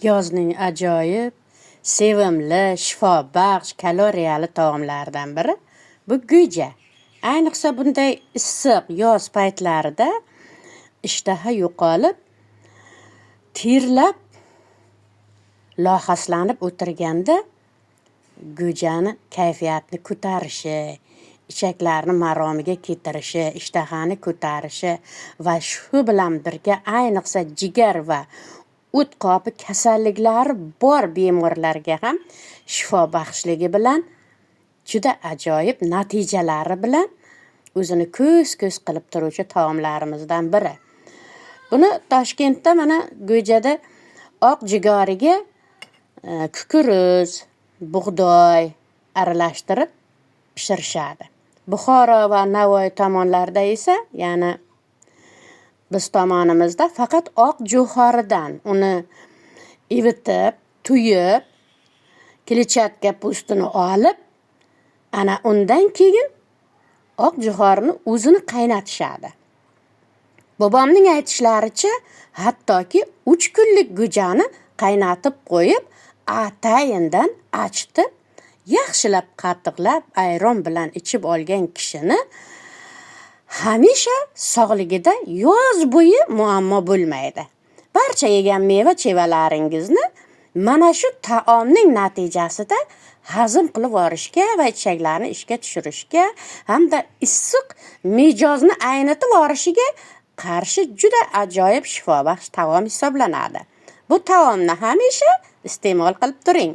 Yozning ajoyib, sevimli, shifobaxsh, kaloriyali taomlaridan biri bu go'ja. Ayniqsa bunday issiq yoz paytlarida ishtaha yo'qolib, terlab, lohaslanib o'tirganda go'jani kayfiyatni ko'tarishi, ichaklarni maromiga keltirishi, ishtahani ko'tarishi va shu bilan birga ayniqsa jigar va o't qopi kasalliklari bor bemorlarga ham shifo baxshligi bilan juda ajoyib natijalari bilan o'zini ko'z qilib turuvchi taomlarimizdan biri. Buni Toshkentda mana go'jada oq jigariga kukuruz, bug'doy aralashtirib pishirishadi. Buxoro va Navoiy tomonlarida esa, ya'ni biz tomonimizda faqat oq jo'xoridan uni ivitib, tuyib, kletchatka po'stini olib, ana undan keyin oq jo'xorini o'zini qaynatishadi. Bobomning aytishlaricha, hattoki 3 kunlik go'jani qaynatib qo'yib, atayindan achitib, yaxshilab qatiqlab ayron bilan ichib olgan kishini hamisha sog'ligida yoz bo'yi muammo bo'lmaydi. Barcha yegan meva-chevalaringizni mana shu taomning natijasida hazm qilib olishga va ichaklarni ishga tushirishga hamda issiq mijozni aynitib olishiga qarshi juda ajoyib shifobaxsh taom hisoblanadi. Bu taomni hamisha iste'mol qilib turing.